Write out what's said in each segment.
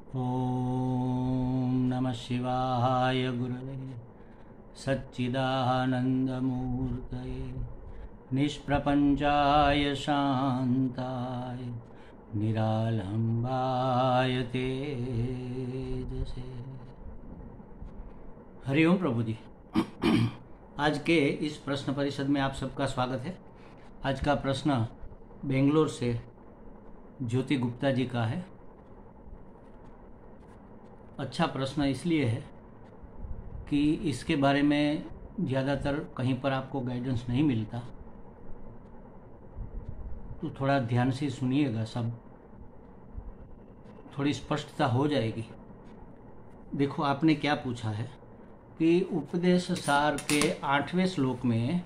ॐ नमः शिवाय गुरवे सच्चिदानन्दमूर्तये निष्प्रपञ्चाय शान्ताय निरालम्बाय तेजसे। हरिओम प्रभु जी। आज के इस प्रश्न परिषद में आप सबका स्वागत है। आज का प्रश्न बेंगलोर से ज्योति गुप्ता जी का है। अच्छा प्रश्न इसलिए है कि इसके बारे में ज़्यादातर कहीं पर आपको गाइडेंस नहीं मिलता, तो थोड़ा ध्यान से सुनिएगा, सब थोड़ी स्पष्टता हो जाएगी। देखो, आपने क्या पूछा है कि उपदेश सार के 8वें श्लोक में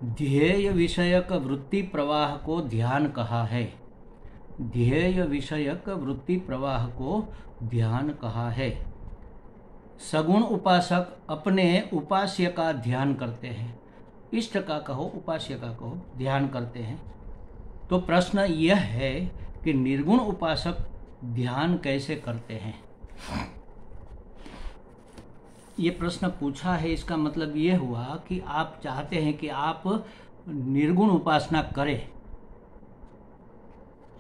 ध्येय विषयक वृत्ति प्रवाह को ध्यान कहा है। ध्येय विषयक वृत्ति प्रवाह को ध्यान कहा है। सगुण उपासक अपने उपास्य का ध्यान करते हैं, इष्ट का कहो उपास्य का कहो ध्यान करते हैं। तो प्रश्न यह है कि निर्गुण उपासक ध्यान कैसे करते हैं। ये प्रश्न पूछा है, इसका मतलब ये हुआ कि आप चाहते हैं कि आप निर्गुण उपासना करें,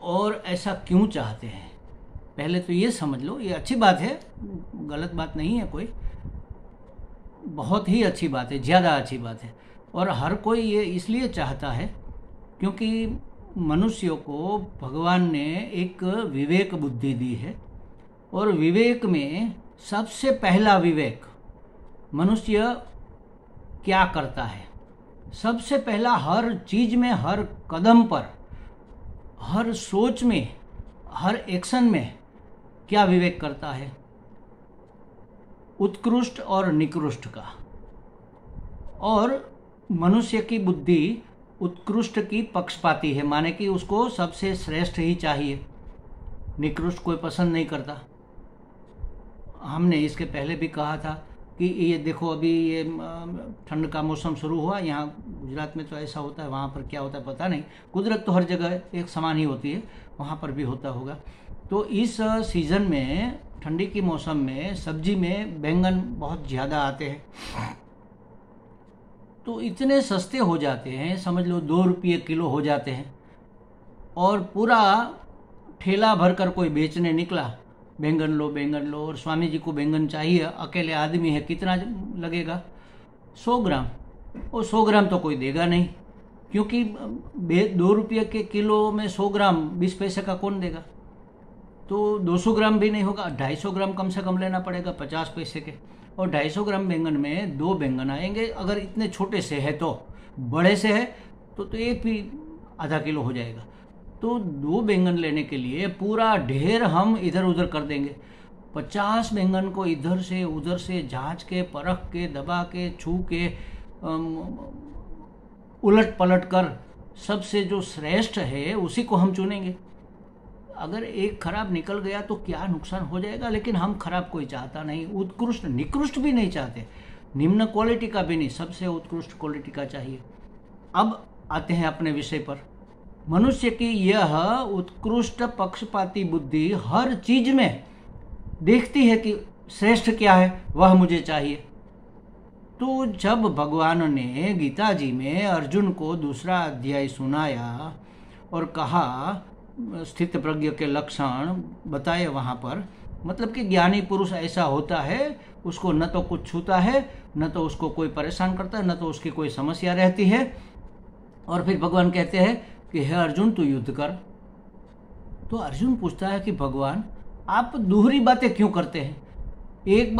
और ऐसा क्यों चाहते हैं। पहले तो ये समझ लो, ये अच्छी बात है, गलत बात नहीं है कोई, बहुत ही अच्छी बात है, ज़्यादा अच्छी बात है। और हर कोई ये इसलिए चाहता है क्योंकि मनुष्यों को भगवान ने एक विवेक बुद्धि दी है, और विवेक में सबसे पहला विवेक मनुष्य क्या करता है। सबसे पहला हर चीज़ में, हर कदम पर, हर सोच में, हर एक्शन में क्या विवेक करता है, उत्कृष्ट और निकृष्ट का। और मनुष्य की बुद्धि उत्कृष्ट की पक्षपाती है, माने कि उसको सबसे श्रेष्ठ ही चाहिए, निकृष्ट कोई पसंद नहीं करता। हमने इसके पहले भी कहा था कि ये देखो, अभी ये ठंड का मौसम शुरू हुआ, यहाँ गुजरात में तो ऐसा होता है, वहाँ पर क्या होता है पता नहीं। कुदरत तो हर जगह एक समान ही होती है, वहाँ पर भी होता होगा। तो इस सीज़न में, ठंडी की मौसम में, सब्जी में बैंगन बहुत ज़्यादा आते हैं, तो इतने सस्ते हो जाते हैं, समझ लो 2 रुपये किलो हो जाते हैं। और पूरा ठेला भरकर कोई बेचने निकला, बैंगन लो बैंगन लो, और स्वामी जी को बैंगन चाहिए, अकेले आदमी है, कितना लगेगा, 100 ग्राम। और 100 ग्राम तो कोई देगा नहीं, क्योंकि 2 रुपये के किलो में 100 ग्राम 20 पैसे का कौन देगा। तो 200 ग्राम भी नहीं होगा, 250 ग्राम कम से कम लेना पड़ेगा 50 पैसे के। और 250 ग्राम बैंगन में 2 बैंगन आएंगे, अगर इतने छोटे से है तो। बड़े से है तो एक भी आधा किलो हो जाएगा। तो 2 बैंगन लेने के लिए पूरा ढेर हम इधर उधर कर देंगे। 50 बैंगन को इधर से उधर से जांच के, परख के, दबा के, छू के, उलट पलट कर सबसे जो श्रेष्ठ है उसी को हम चुनेंगे। अगर एक खराब निकल गया तो क्या नुकसान हो जाएगा, लेकिन हम खराब कोई चाहता नहीं, उत्कृष्ट निकृष्ट भी नहीं चाहते, निम्न क्वालिटी का भी नहीं, सबसे उत्कृष्ट क्वालिटी का चाहिए। अब आते हैं अपने विषय पर। मनुष्य की यह उत्कृष्ट पक्षपाती बुद्धि हर चीज में देखती है कि श्रेष्ठ क्या है, वह मुझे चाहिए। तो जब भगवान ने गीता जी में अर्जुन को 2रा अध्याय सुनाया और कहा, स्थित प्रज्ञ के लक्षण बताए वहाँ पर, मतलब कि ज्ञानी पुरुष ऐसा होता है, उसको न तो कुछ छूता है, न तो उसको कोई परेशान करता है, न तो उसकी कोई समस्या रहती है। और फिर भगवान कहते हैं कि हे अर्जुन तू युद्ध कर। तो अर्जुन पूछता है कि भगवान आप दोहरी बातें क्यों करते हैं। एक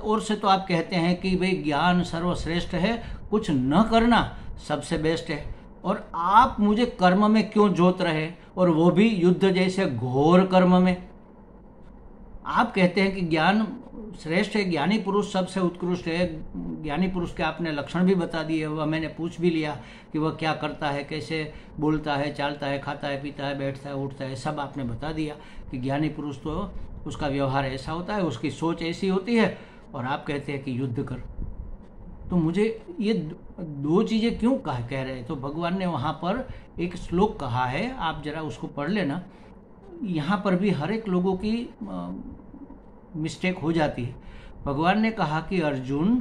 ओर से तो आप कहते हैं कि भाई ज्ञान सर्वश्रेष्ठ है, कुछ न करना सबसे बेस्ट है, और आप मुझे कर्म में क्यों जोत रहे, और वो भी युद्ध जैसे घोर कर्म में। आप कहते हैं कि ज्ञान श्रेष्ठ है, ज्ञानी पुरुष सबसे उत्कृष्ट है। ज्ञानी पुरुष के आपने लक्षण भी बता दिए, वह मैंने पूछ भी लिया कि वह क्या करता है, कैसे बोलता है, चालता है, खाता है, पीता है, बैठता है, उठता है, सब आपने बता दिया कि ज्ञानी पुरुष तो उसका व्यवहार ऐसा होता है, उसकी सोच ऐसी होती है। और आप कहते हैं कि युद्ध कर। तो मुझे ये 2 चीज़ें क्यों कह रहे हैं। तो भगवान ने वहाँ पर एक श्लोक कहा है, आप जरा उसको पढ़ लेना। यहाँ पर भी हर एक लोगों की मिस्टेक हो जाती है। भगवान ने कहा कि अर्जुन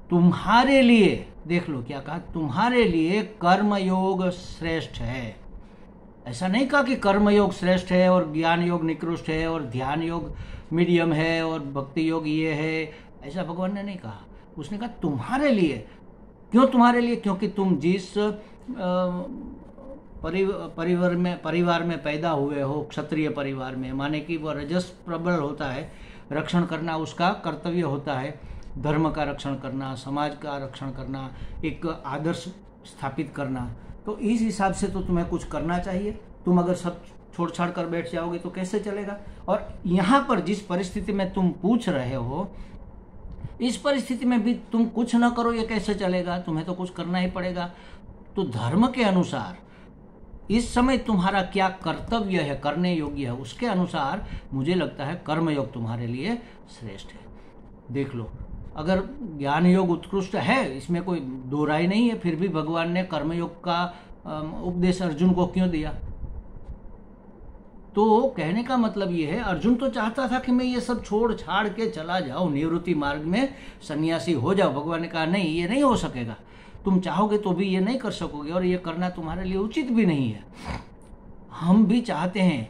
तुम्हारे लिए, देख लो क्या कहा, तुम्हारे लिए कर्मयोग श्रेष्ठ है। ऐसा नहीं कहा कि कर्मयोग श्रेष्ठ है और ज्ञान योग निकृष्ट है और ध्यान योग मीडियम है और भक्ति योग ये है, ऐसा भगवान ने नहीं कहा। उसने कहा तुम्हारे लिए। क्यों तुम्हारे लिए? क्योंकि तुम जिस परिवार में पैदा हुए हो, क्षत्रिय परिवार में, माने कि वह रजस प्रबल होता है, रक्षण करना उसका कर्तव्य होता है, धर्म का रक्षण करना, समाज का रक्षण करना, एक आदर्श स्थापित करना। तो इस हिसाब से तो तुम्हें कुछ करना चाहिए। तुम अगर सब छोड़ छाड़ कर बैठ जाओगे तो कैसे चलेगा? और यहाँ पर जिस परिस्थिति में तुम पूछ रहे हो, इस परिस्थिति में भी तुम कुछ न करो, ये कैसे चलेगा? तुम्हें तो कुछ करना ही पड़ेगा। तो धर्म के अनुसार इस समय तुम्हारा क्या कर्तव्य है, करने योग्य है, उसके अनुसार मुझे लगता है कर्मयोग तुम्हारे लिए श्रेष्ठ है। देख लो, अगर ज्ञान योग उत्कृष्ट है, इसमें कोई दो राय नहीं है, फिर भी भगवान ने कर्मयोग का उपदेश अर्जुन को क्यों दिया? तो कहने का मतलब ये है, अर्जुन तो चाहता था कि मैं ये सब छोड़ छाड़ के चला जाऊं, निवृत्ति मार्ग में सन्यासी हो जाओ। भगवान ने कहा नहीं, ये नहीं हो सकेगा, तुम चाहोगे तो भी ये नहीं कर सकोगे और ये करना तुम्हारे लिए उचित भी नहीं है। हम भी चाहते हैं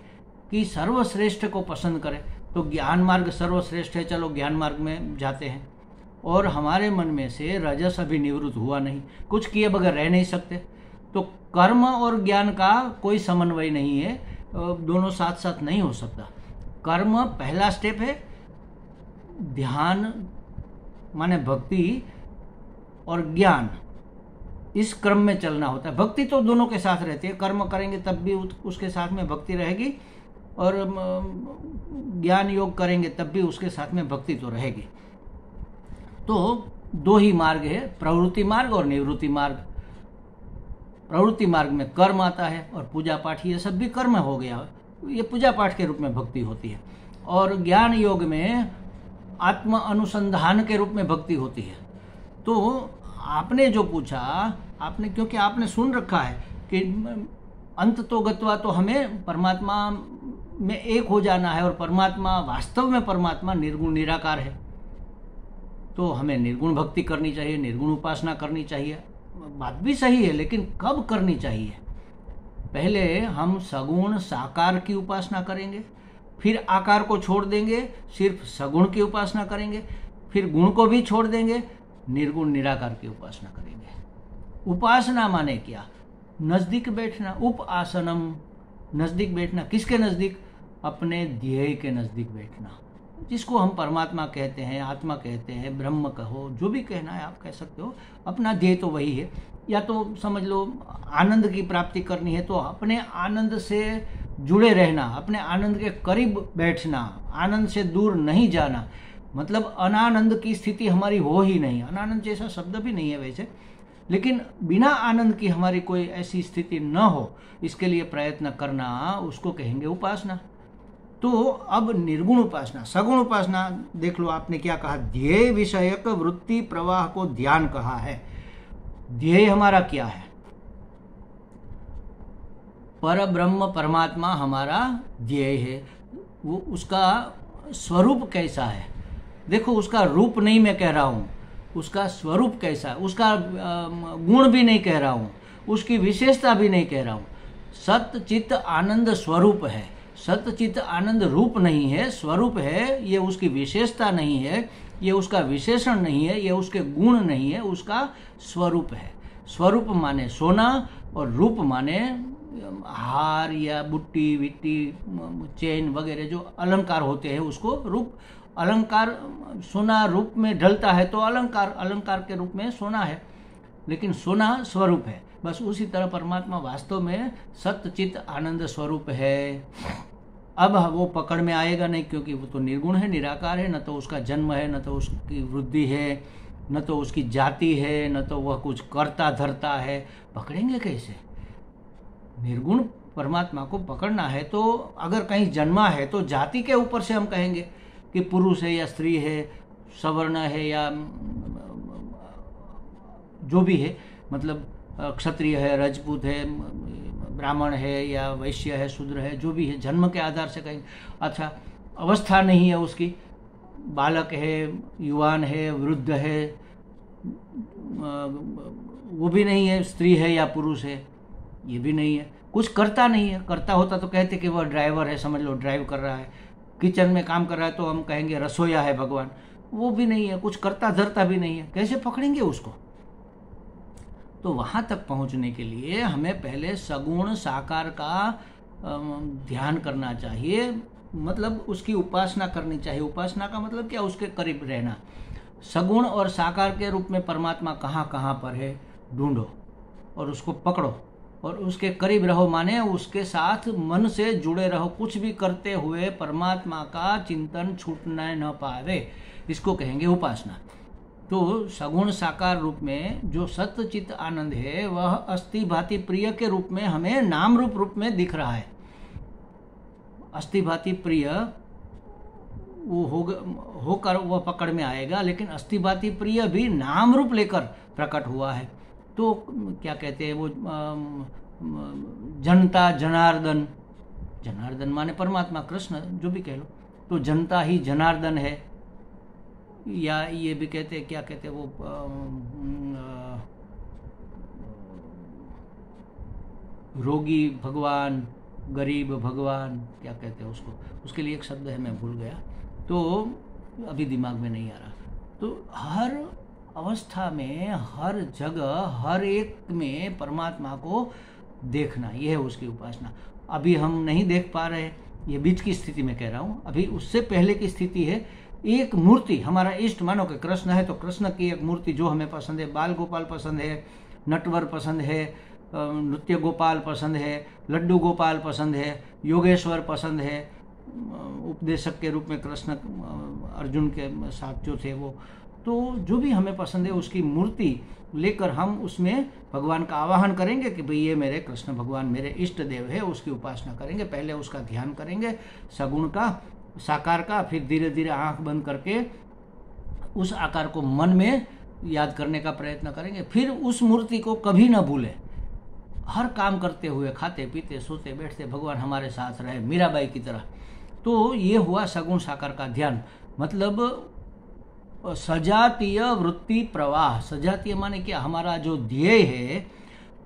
कि सर्वश्रेष्ठ को पसंद करें, तो ज्ञान मार्ग सर्वश्रेष्ठ है, चलो ज्ञान मार्ग में जाते हैं। और हमारे मन में से रजस अभी निवृत्त हुआ नहीं, कुछ किए बगैर रह नहीं सकते। तो कर्म और ज्ञान का कोई समन्वय नहीं है, दोनों साथ साथ नहीं हो सकता। कर्म पहला स्टेप है, ध्यान माने भक्ति और ज्ञान, इस क्रम में चलना होता है। भक्ति तो दोनों के साथ रहती है, कर्म करेंगे तब भी उसके साथ में भक्ति रहेगी और ज्ञान योग करेंगे तब भी उसके साथ में भक्ति तो रहेगी। तो दो ही मार्ग है, प्रवृत्ति मार्ग और निवृत्ति मार्ग। प्रवृत्ति मार्ग में कर्म आता है और पूजा पाठ, ये सब भी कर्म हो गया, ये पूजा पाठ के रूप में भक्ति होती है। और ज्ञान योग में आत्म अनुसंधान के रूप में भक्ति होती है। तो आपने जो पूछा, आपने, क्योंकि आपने सुन रखा है कि अंत तो गत्वा, तो हमें परमात्मा में एक हो जाना है और परमात्मा, वास्तव में परमात्मा निर्गुण निराकार है। तो हमें निर्गुण भक्ति करनी चाहिए, निर्गुण उपासना करनी चाहिए। बात भी सही है, लेकिन कब करनी चाहिए? पहले हम सगुण साकार की उपासना करेंगे, फिर आकार को छोड़ देंगे, सिर्फ सगुण की उपासना करेंगे, फिर गुण को भी छोड़ देंगे, निर्गुण निराकार की उपासना करेंगे। उपासना माने क्या? नजदीक बैठना, उपासनम, नजदीक बैठना। किसके नजदीक? अपने ध्येय के नजदीक बैठना, जिसको हम परमात्मा कहते हैं, आत्मा कहते हैं, ब्रह्म कहो, जो भी कहना है आप कह सकते हो। अपना ध्येय तो वही है। या तो समझ लो आनंद की प्राप्ति करनी है तो अपने आनंद से जुड़े रहना, अपने आनंद के करीब बैठना, आनंद से दूर नहीं जाना। मतलब अनानंद की स्थिति हमारी हो ही नहीं। अनानंद जैसा शब्द भी नहीं है वैसे, लेकिन बिना आनंद की हमारी कोई ऐसी स्थिति न हो, इसके लिए प्रयत्न करना, उसको कहेंगे उपासना। तो अब निर्गुण उपासना, सगुण उपासना, देख लो आपने क्या कहा, ध्येय विषयक वृत्ति प्रवाह को ध्यान कहा है। ध्येय हमारा क्या है? पर ब्रह्म परमात्मा हमारा ध्येय है। वो उसका स्वरूप कैसा है? देखो, उसका रूप नहीं मैं कह रहा हूँ, उसका स्वरूप कैसा है, उसका गुण भी नहीं कह रहा हूँ, उसकी विशेषता भी नहीं कह रहा हूँ। सत्य चित्त आनंद स्वरूप है, सत्य चित्त आनंद रूप नहीं है, स्वरूप है। ये उसकी विशेषता नहीं है, ये उसका विशेषण नहीं है, ये उसके गुण नहीं है, उसका स्वरूप है। स्वरूप माने सोना और रूप माने हार या बुट्टी विट्टी चेन वगैरह जो अलंकार होते हैं, उसको रूप। अलंकार, सोना रूप में ढलता है तो अलंकार, अलंकार के रूप में सोना है, लेकिन सोना स्वरूप है। बस उसी तरह परमात्मा वास्तव में सत्य चित्त आनंद स्वरूप है। अब वो पकड़ में आएगा नहीं, क्योंकि वो तो निर्गुण है, निराकार है। न तो उसका जन्म है, न तो उसकी वृद्धि है, न तो उसकी जाति है, न तो वह कुछ करता धरता है। पकड़ेंगे कैसे? निर्गुण परमात्मा को पकड़ना है तो अगर कहीं जन्मा है तो जाति के ऊपर से हम कहेंगे कि पुरुष है या स्त्री है, सवर्ण है या जो भी है, मतलब क्षत्रिय है, राजपूत है, ब्राह्मण है या वैश्य है, शूद्र है, जो भी है, जन्म के आधार से कहेंगे। अच्छा, अवस्था नहीं है उसकी, बालक है, युवान है, वृद्ध है, वो भी नहीं है, स्त्री है या पुरुष है, ये भी नहीं है, कुछ करता नहीं है। करता होता तो कहते कि वह ड्राइवर है, समझ लो ड्राइव कर रहा है, किचन में काम कर रहा है तो हम कहेंगे रसोईया है भगवान, वो भी नहीं है, कुछ करता धरता भी नहीं है, कैसे पकड़ेंगे उसको? तो वहाँ तक पहुँचने के लिए हमें पहले सगुण साकार का ध्यान करना चाहिए, मतलब उसकी उपासना करनी चाहिए। उपासना का मतलब क्या? उसके करीब रहना। सगुण और साकार के रूप में परमात्मा कहाँ कहाँ पर है ढूंढो और उसको पकड़ो और उसके करीब रहो, माने उसके साथ मन से जुड़े रहो। कुछ भी करते हुए परमात्मा का चिंतन छूटने न पावे, इसको कहेंगे उपासना। तो सगुण साकार रूप में जो सत्य चित्त आनंद है वह अस्थि भांति प्रिय के रूप में हमें नाम रूप में दिख रहा है। अस्थि भांति प्रिय वो होकर वह पकड़ में आएगा, लेकिन अस्थि भांति प्रिय भी नाम रूप लेकर प्रकट हुआ है। तो क्या कहते हैं वो जनता जनार्दन, जनार्दन माने परमात्मा कृष्ण, जो भी कह लो, तो जनता ही जनार्दन है। या ये भी कहते हैं, क्या कहते हैं वो रोगी भगवान, गरीब भगवान, क्या कहते हैं उसको, उसके लिए एक शब्द है मैं भूल गया, तो अभी दिमाग में नहीं आ रहा। तो हर अवस्था में, हर जगह, हर एक में परमात्मा को देखना, यह है उसकी उपासना। अभी हम नहीं देख पा रहे, ये बीच की स्थिति में कह रहा हूँ। अभी उससे पहले की स्थिति है, एक मूर्ति, हमारा इष्ट, मानो कि कृष्ण है तो कृष्ण की एक मूर्ति जो हमें पसंद है, बाल गोपाल पसंद है, नटवर पसंद है, नृत्य गोपाल पसंद है, लड्डू गोपाल पसंद है, योगेश्वर पसंद है, उपदेशक के रूप में कृष्ण अर्जुन के साथ जो थे वो, तो जो भी हमें पसंद है उसकी मूर्ति लेकर हम उसमें भगवान का आवाहन करेंगे कि भाई ये मेरे कृष्ण भगवान मेरे इष्ट देव है, उसकी उपासना करेंगे। पहले उसका ध्यान करेंगे, सगुण का, साकार का, फिर धीरे धीरे आंख बंद करके उस आकार को मन में याद करने का प्रयत्न करेंगे। फिर उस मूर्ति को कभी ना भूलें, हर काम करते हुए, खाते पीते सोते बैठते भगवान हमारे साथ रहे, मीराबाई की तरह। तो ये हुआ सगुण साकार का ध्यान, मतलब सजातीय वृत्ति प्रवाह। सजातीय माने क्या? हमारा जो ध्येय है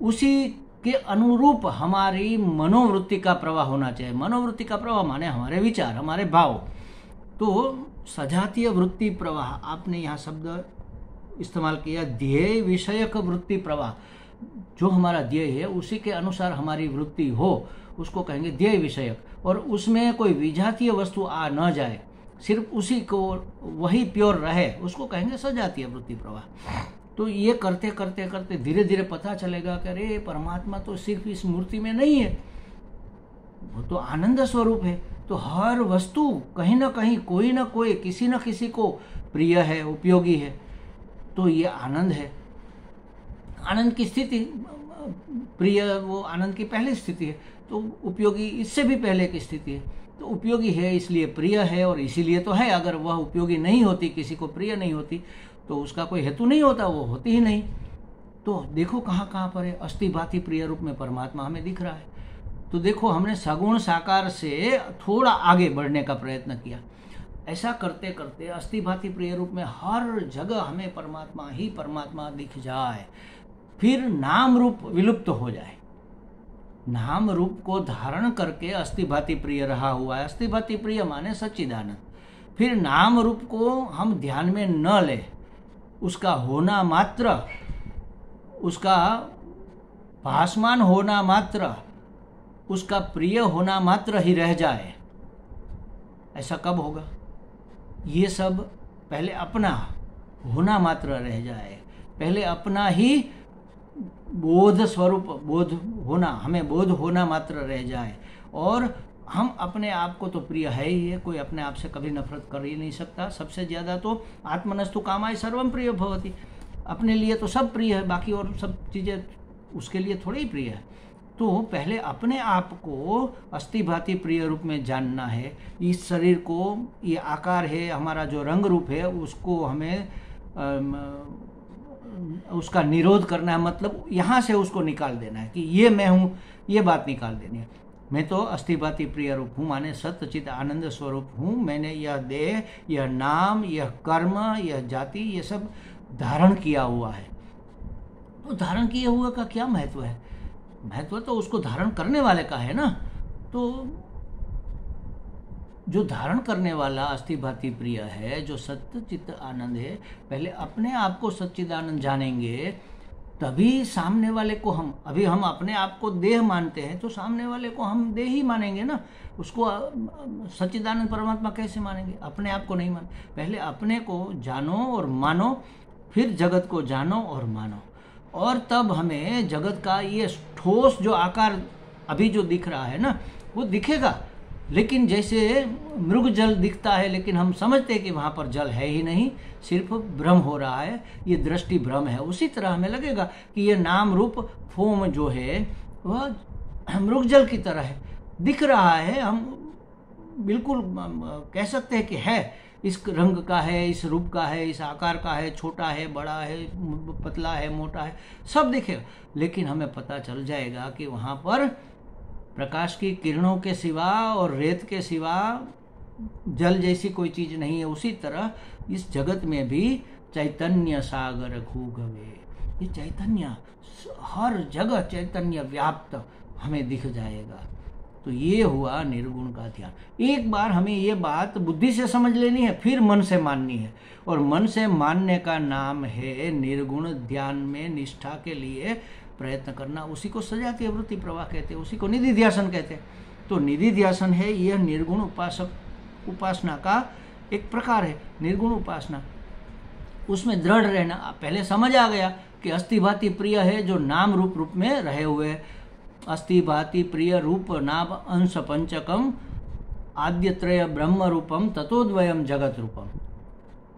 उसी के अनुरूप हमारी मनोवृत्ति का प्रवाह होना चाहिए। मनोवृत्ति का प्रवाह माने हमारे विचार, हमारे भाव। तो सजातीय वृत्ति प्रवाह, आपने यहाँ शब्द इस्तेमाल किया, ध्येय विषयक वृत्ति प्रवाह। जो हमारा ध्येय है उसी के अनुसार हमारी वृत्ति हो, उसको कहेंगे ध्येय विषयक। और उसमें कोई विजातीय वस्तु आ न जाए, सिर्फ उसी को वही प्योर रहे, उसको कहेंगे सजातीय वृत्ति प्रवाह। तो ये करते करते करते धीरे धीरे पता चलेगा कि अरे परमात्मा तो सिर्फ इस मूर्ति में नहीं है, वो तो आनंद स्वरूप है। तो हर वस्तु कहीं ना कहीं, कोई ना कोई, किसी न किसी को प्रिय है, उपयोगी है। तो ये आनंद है, आनंद की स्थिति। प्रिय वो आनंद की पहली स्थिति है, तो उपयोगी इससे भी पहले की स्थिति है। तो उपयोगी है इसलिए प्रिय है, और इसीलिए तो है। अगर वह उपयोगी नहीं होती, किसी को प्रिय नहीं होती, तो उसका कोई हेतु नहीं होता, वो होती ही नहीं। तो देखो कहाँ कहाँ पर है, अस्थि भांति प्रिय रूप में परमात्मा हमें दिख रहा है। तो देखो हमने सगुण साकार से थोड़ा आगे बढ़ने का प्रयत्न किया। ऐसा करते करते अस्थि भांति प्रिय रूप में हर जगह हमें परमात्मा ही परमात्मा दिख जाए, फिर नाम रूप विलुप्त हो जाए। नाम रूप को धारण करके अस्थि भांति प्रिय रहा हुआ है। अस्थि भांति प्रिय माने सच्चिदानंद। फिर नाम रूप को हम ध्यान में न ले, उसका होना मात्र, उसका भासमान होना मात्र, उसका प्रिय होना मात्र ही रह जाए। ऐसा कब होगा? ये सब पहले अपना होना मात्र रह जाए, पहले अपना ही बोध स्वरूप, बोध होना, हमें बोध होना मात्र रह जाए। और हम अपने आप को तो प्रिय है ही है, कोई अपने आप से कभी नफरत कर ही नहीं सकता। सबसे ज़्यादा तो आत्मनस्तु कामाय सर्वम प्रिय भवति, अपने लिए तो सब प्रिय है, बाकी और सब चीज़ें उसके लिए थोड़ी ही प्रिय है। तो पहले अपने आप को अस्थि भांति प्रिय रूप में जानना है। इस शरीर को, ये आकार है, हमारा जो रंग रूप है, उसको हमें उसका निरोध करना है, मतलब यहाँ से उसको निकाल देना है कि ये मैं हूँ, ये बात निकाल देनी है। मैं तो अस्थिभाति प्रिय रूप हूँ, माने सत्य चित आनंद स्वरूप हूँ। मैंने यह देह, यह नाम, यह कर्म, यह जाति, ये सब धारण किया हुआ है। तो धारण किए हुए का क्या महत्व है? महत्व तो उसको धारण करने वाले का है ना। तो जो धारण करने वाला अस्थिभाति प्रिय है, जो सत्य चित्त आनंद है, पहले अपने आप को सच्चिदानंद जानेंगे, तभी सामने वाले को हम अपने आप को देह मानते हैं, तो सामने वाले को हम देह ही मानेंगे ना। उसको सच्चिदानंद परमात्मा कैसे मानेंगे? अपने आप को नहीं मान। पहले अपने को जानो और मानो, फिर जगत को जानो और मानो, और तब हमें जगत का ये ठोस जो आकार अभी जो दिख रहा है ना, वो दिखेगा। लेकिन जैसे मृग जल दिखता है, लेकिन हम समझते हैं कि वहाँ पर जल है ही नहीं, सिर्फ भ्रम हो रहा है, ये दृष्टि भ्रम है। उसी तरह हमें लगेगा कि ये नाम रूप फोम जो है वह मृग जल की तरह है, दिख रहा है। हम बिल्कुल कह सकते हैं कि है, इस रंग का है, इस रूप का है, इस आकार का है, छोटा है, बड़ा है, पतला है, मोटा है, सब दिखेगा। लेकिन हमें पता चल जाएगा कि वहाँ पर प्रकाश की किरणों के सिवा और रेत के सिवा जल जैसी कोई चीज नहीं है। उसी तरह इस जगत में भी चैतन्य सागर घूघवे, ये चैतन्य हर जगह चैतन्य व्याप्त हमें दिख जाएगा। तो ये हुआ निर्गुण का ध्यान। एक बार हमें ये बात बुद्धि से समझ लेनी है, फिर मन से माननी है, और मन से मानने का नाम है निर्गुण ध्यान में निष्ठा के लिए प्रयत्न करना। उसी को सजातीय वृत्ति प्रवाह कहते हैं, उसी को निधि ध्यासन कहते हैं। तो निधि ध्यासन है, यह निर्गुण उपासना का एक प्रकार है। निर्गुण उपासना, उसमें दृढ़ रहना। पहले समझ आ गया कि अस्थिभाति प्रिय है, जो नाम रूप में रहे हुए है। अस्थिभाति प्रिय रूप नाम अंश पंचकम आद्यत्रय ब्रह्म रूपम ततोद्वयम जगत रूपम।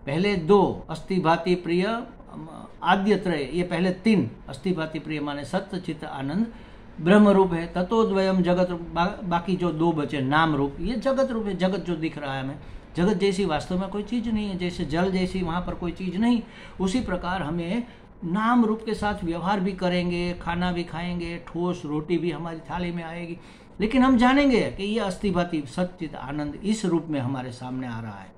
पहले दो अस्थिभाति प्रिय आद्यत्रय, ये पहले तीन। अस्थिभाति प्रिय माने सत्य चित्त आनंद ब्रह्म रूप है, ततोद्वयम जगत रूप, बाकी जो दो बचे नाम रूप, ये जगत रूप है। जगत जो दिख रहा है हमें, जगत जैसी वास्तव में कोई चीज नहीं है। जैसे जल जैसी वहां पर कोई चीज नहीं, उसी प्रकार हमें नाम रूप के साथ व्यवहार भी करेंगे, खाना भी खाएंगे, ठोस रोटी भी हमारी थाली में आएगी, लेकिन हम जानेंगे कि ये अस्थिभाति सच्चित आनंद इस रूप में हमारे सामने आ रहा है।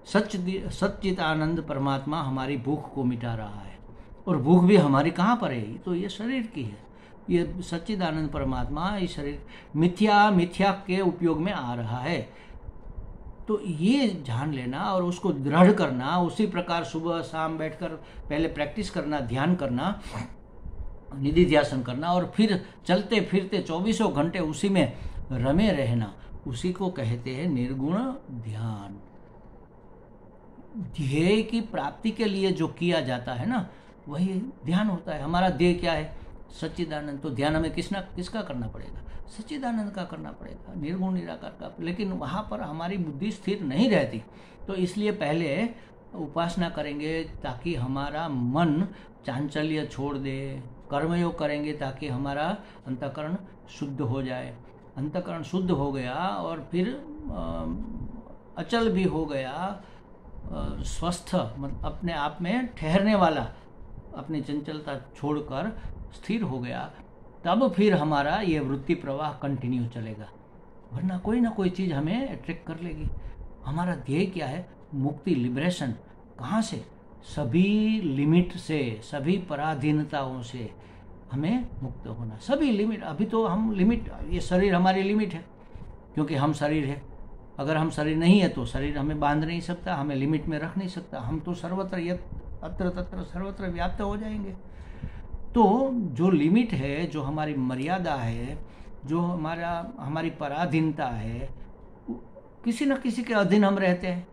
सच्चित आनंद परमात्मा हमारी भूख को मिटा रहा है, और भूख भी हमारी कहाँ पर है? तो ये शरीर की है। ये सच्चिदानंद परमात्मा इस शरीर मिथ्या के उपयोग में आ रहा है। तो ये जान लेना और उसको दृढ़ करना, उसी प्रकार सुबह शाम बैठकर पहले प्रैक्टिस करना, ध्यान करना, निधि ध्यासन करना, और फिर चलते फिरते 24 घंटे उसी में रमे रहना, उसी को कहते हैं निर्गुण ध्यान। ध्येय की प्राप्ति के लिए जो किया जाता है ना, वही ध्यान होता है। हमारा ध्येय क्या है? सच्चिदानंद। तो ध्यान हमें किसका करना पड़ेगा? सच्चिदानंद का करना पड़ेगा, निर्गुण निराकार का। लेकिन वहाँ पर हमारी बुद्धि स्थिर नहीं रहती, तो इसलिए पहले उपासना करेंगे ताकि हमारा मन चांचल्य छोड़ दे, कर्मयोग करेंगे ताकि हमारा अंतःकरण शुद्ध हो जाए। अंतःकरण शुद्ध हो गया और फिर अचल भी हो गया, स्वस्थ, मतलब अपने आप में ठहरने वाला, अपनी चंचलता छोड़कर स्थिर हो गया, तब फिर हमारा ये वृत्ति प्रवाह कंटिन्यू चलेगा। वरना कोई ना कोई चीज़ हमें अट्रैक्ट कर लेगी। हमारा ध्येय क्या है? मुक्ति, लिबरेशन। कहाँ से? सभी लिमिट से, सभी पराधीनताओं से हमें मुक्त होना। सभी लिमिट, अभी तो हम लिमिट, ये शरीर हमारी लिमिट है, क्योंकि हम शरीर है। अगर हम शरीर नहीं है तो शरीर हमें बांध नहीं सकता, हमें लिमिट में रख नहीं सकता। हम तो सर्वत्र अत्र तत्र सर्वत्र व्याप्त हो जाएंगे। तो जो लिमिट है, जो हमारी मर्यादा है, जो हमारी पराधीनता है, किसी न किसी के अधीन हम रहते हैं।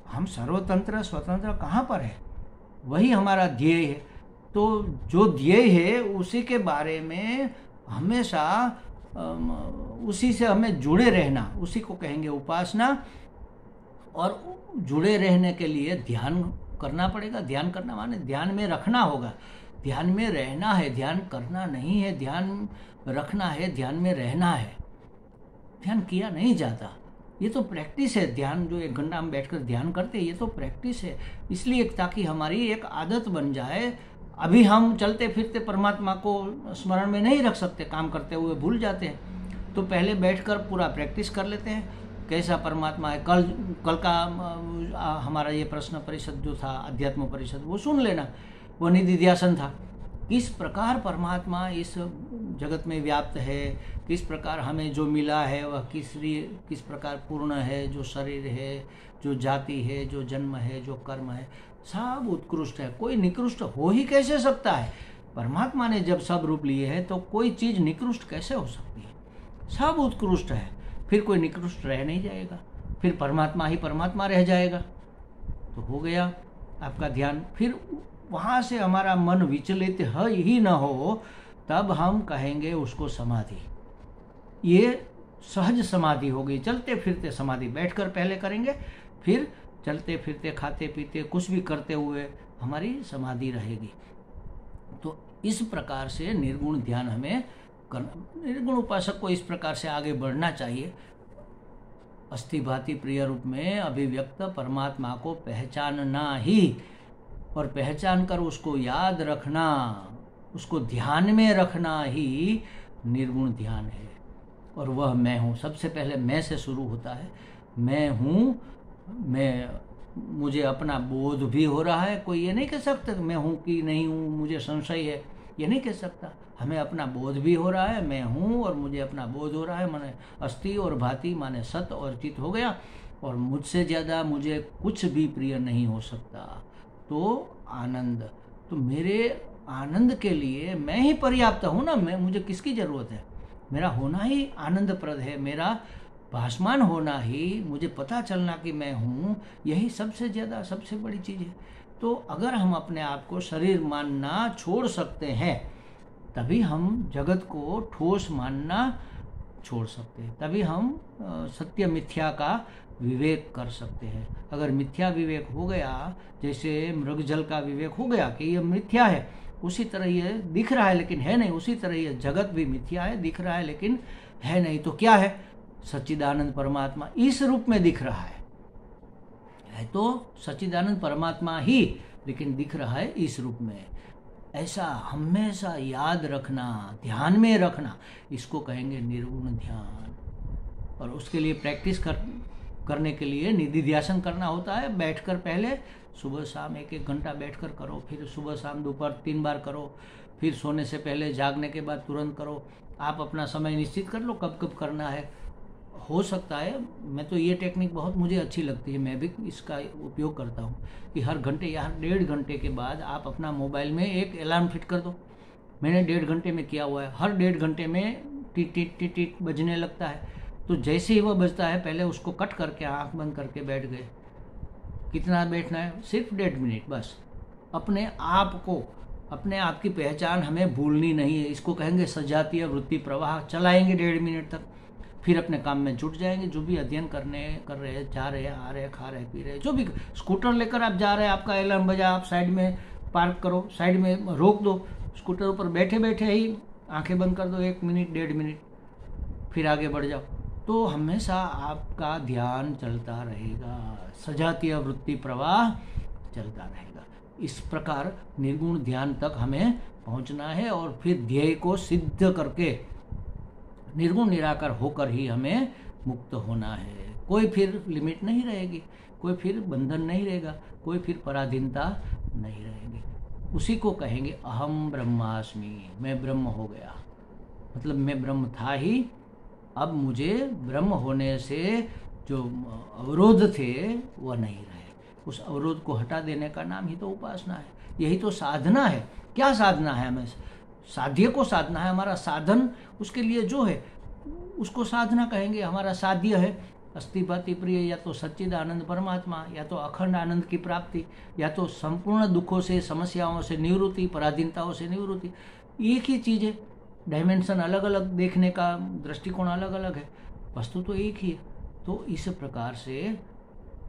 हम सर्वतंत्र स्वतंत्र कहाँ पर है? वही हमारा ध्येय है। तो जो ध्येय है उसी के बारे में हमेशा उसी से हमें जुड़े रहना, उसी को कहेंगे उपासना। और जुड़े रहने के लिए ध्यान करना पड़ेगा। ध्यान करना माने ध्यान में रखना होगा। ध्यान में रहना है, ध्यान करना नहीं है। ध्यान रखना है, ध्यान में रहना है। ध्यान किया नहीं जाता, ये तो प्रैक्टिस है। ध्यान जो 1 घंटा हम बैठकर ध्यान करते हैं, ये तो प्रैक्टिस है। इसलिए ताकि हमारी एक आदत बन जाए। अभी हम चलते फिरते परमात्मा को स्मरण में नहीं रख सकते, काम करते हुए भूल जाते हैं। तो पहले बैठकर पूरा प्रैक्टिस कर लेते हैं कैसा परमात्मा है। कल का हमारा ये प्रश्न परिषद जो था, अध्यात्म परिषद, वो सुन लेना, वो निधिध्यासन था। किस प्रकार परमात्मा इस जगत में व्याप्त है, किस प्रकार हमें जो मिला है वह किस प्रकार पूर्ण है, जो शरीर है, जो जाति है, जो जन्म है, जो कर्म है, सब उत्कृष्ट है। कोई निकृष्ट हो ही कैसे सकता है? परमात्मा ने जब सब रूप लिए हैं तो कोई चीज़ निकृष्ट कैसे हो सकती है? सब उत्कृष्ट है, फिर कोई निकृष्ट रह नहीं जाएगा, फिर परमात्मा ही परमात्मा रह जाएगा। तो हो गया आपका ध्यान। फिर वहाँ से हमारा मन विचलित ही न हो, तब हम कहेंगे उसको समाधि। ये सहज समाधि हो गई। चलते फिरते समाधि बैठकर पहले करेंगे, फिर चलते फिरते खाते पीते कुछ भी करते हुए हमारी समाधि रहेगी। तो इस प्रकार से निर्गुण ध्यान हमें करना। निर्गुण उपासक को इस प्रकार से आगे बढ़ना चाहिए। अस्थि भाति प्रिय रूप में अभिव्यक्त परमात्मा को पहचानना ही, और पहचान कर उसको याद रखना, उसको ध्यान में रखना ही निर्गुण ध्यान है। और वह मैं हूँ, सबसे पहले मैं से शुरू होता है। मैं हूँ, मुझे अपना बोध भी हो रहा है। कोई ये नहीं कह सकता मैं हूँ कि नहीं हूँ, मुझे संशय है, ये नहीं कह सकता। हमें अपना बोध भी हो रहा है, मैं हूँ और मुझे अपना बोध हो रहा है। माने अस्थि और भाति माने सत और चित हो गया, और मुझसे ज़्यादा मुझे कुछ भी प्रिय नहीं हो सकता। तो आनंद, तो मेरे आनंद के लिए मैं ही पर्याप्त हूँ ना। मुझे किसकी ज़रूरत है? मेरा होना ही आनंदप्रद है, मेरा भासमान होना ही, मुझे पता चलना कि मैं हूँ, यही सबसे ज़्यादा सबसे बड़ी चीज़ है। तो अगर हम अपने आप को शरीर मानना छोड़ सकते हैं, तभी हम जगत को ठोस मानना छोड़ सकते हैं, तभी हम सत्य मिथ्या का विवेक कर सकते हैं। अगर मिथ्या विवेक हो गया, जैसे मृग जल का विवेक हो गया कि ये मिथ्या है, उसी तरह ये दिख रहा है लेकिन है नहीं, उसी तरह ये जगत भी मिथ्या है, दिख रहा है लेकिन है नहीं। तो क्या है? सच्चिदानंद परमात्मा इस रूप में दिख रहा है तो सच्चिदानंद परमात्मा ही, लेकिन दिख रहा है इस रूप में। ऐसा हमेशा याद रखना, ध्यान में रखना, इसको कहेंगे निर्गुण ध्यान। और उसके लिए प्रैक्टिस करने के लिए निधिध्यासन करना होता है। बैठकर पहले सुबह शाम 1-1 घंटा बैठकर करो, फिर सुबह शाम दोपहर 3 बार करो, फिर सोने से पहले, जागने के बाद तुरंत करो। आप अपना समय निश्चित कर लो कब कब करना है। हो सकता है, मैं तो ये टेक्निक बहुत मुझे अच्छी लगती है, मैं भी इसका उपयोग करता हूँ कि हर घंटे या 1.5 घंटे के बाद आप अपना मोबाइल में एक अलार्म फिट कर दो। मैंने 1.5 घंटे में किया हुआ है। हर 1.5 घंटे में टिट टिट टिट टिट बजने लगता है। तो जैसे ही वह बजता है, पहले उसको कट करके आँख बंद करके बैठ गए। कितना बैठना है? सिर्फ 1.5 मिनट बस। अपने आप को, अपने आप की पहचान हमें भूलनी नहीं है। इसको कहेंगे सजातीय वृत्ति प्रवाह। चलाएंगे 1.5 मिनट तक, फिर अपने काम में जुट जाएंगे। जो भी अध्ययन कर रहे हैं, जा रहे हैं, आ रहे हैं, खा रहे पी रहे, जो भी, स्कूटर लेकर आप जा रहे हैं, आपका अलार्म बजा, आप साइड में पार्क करो, साइड में रोक दो, स्कूटर ऊपर बैठे बैठे ही आंखें बंद कर दो 1 मिनट 1.5 मिनट, फिर आगे बढ़ जाओ। तो हमेशा आपका ध्यान चलता रहेगा, सजातीय वृत्ति प्रवाह चलता रहेगा। इस प्रकार निर्गुण ध्यान तक हमें पहुंचना है, और फिर ध्येय को सिद्ध करके निर्गुण निराकार होकर ही हमें मुक्त होना है। कोई फिर लिमिट नहीं रहेगी, कोई फिर बंधन नहीं रहेगा, कोई फिर पराधीनता नहीं रहेगी। उसी को कहेंगे अहम ब्रह्मास्मि, मैं ब्रह्म हो गया। मतलब मैं ब्रह्म था ही, अब मुझे ब्रह्म होने से जो अवरोध थे वह नहीं रहे। उस अवरोध को हटा देने का नाम ही तो उपासना है, यही तो साधना है। क्या साधना है? हमें साध्य को साधना है। हमारा साधन उसके लिए जो है उसको साधना कहेंगे। हमारा साध्य है अस्थि भाति प्रिय, या तो सच्चिदानंद परमात्मा, या तो अखंड आनंद की प्राप्ति, या तो संपूर्ण दुखों से, समस्याओं से निवृत्ति, पराधीनताओं से निवृत्ति। एक ही चीज़ है, डायमेंशन अलग अलग, देखने का दृष्टिकोण अलग अलग है, वस्तु तो एक ही है। तो इस प्रकार से,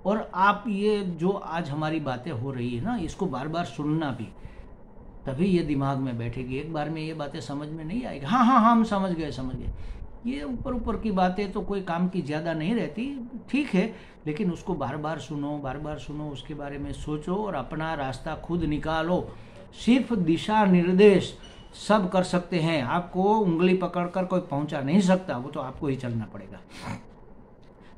और आप ये जो आज हमारी बातें हो रही है ना, इसको बार बार सुनना भी, तभी ये दिमाग में बैठेगी। एक बार में ये बातें समझ में नहीं आएगी। हाँ हाँ हाँ हम समझ गए। ये ऊपर ऊपर की बातें तो कोई काम की ज़्यादा नहीं रहती, ठीक है, लेकिन उसको बार बार सुनो, उसके बारे में सोचो और अपना रास्ता खुद निकालो। सिर्फ दिशा निर्देश सब कर सकते हैं, आपको उंगली पकड़कर कोई पहुंचा नहीं सकता, वो तो आपको ही चलना पड़ेगा।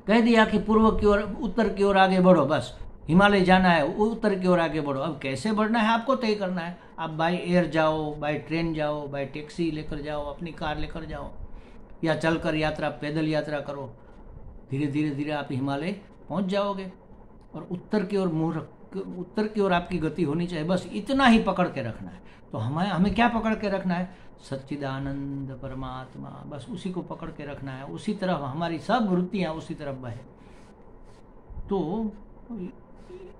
कह दिया कि पूर्व की ओर, उत्तर की ओर आगे बढ़ो, बस हिमालय जाना है, उत्तर की ओर आगे बढ़ो। अब कैसे बढ़ना है आपको तय करना है। आप बाय एयर जाओ, बाय ट्रेन जाओ, बाय टैक्सी लेकर जाओ, अपनी कार लेकर जाओ, या चलकर यात्रा, पैदल यात्रा करो। धीरे धीरे धीरे आप हिमालय पहुंच जाओगे। और उत्तर की ओर मुँह रख, उत्तर की ओर आपकी गति होनी चाहिए, बस इतना ही पकड़ के रखना है। तो हमें क्या पकड़ के रखना है? सच्चिदानंद परमात्मा, बस उसी को पकड़ के रखना है। उसी तरफ हमारी सब वृत्तियाँ उसी तरफ बहे, तो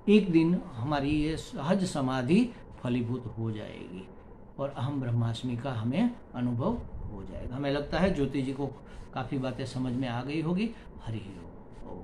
एक दिन हमारी ये सहज समाधि फलीभूत हो जाएगी और अहम ब्रह्मास्मि का हमें अनुभव हो जाएगा। हमें लगता है ज्योति जी को काफ़ी बातें समझ में आ गई होगी। हरि ओम।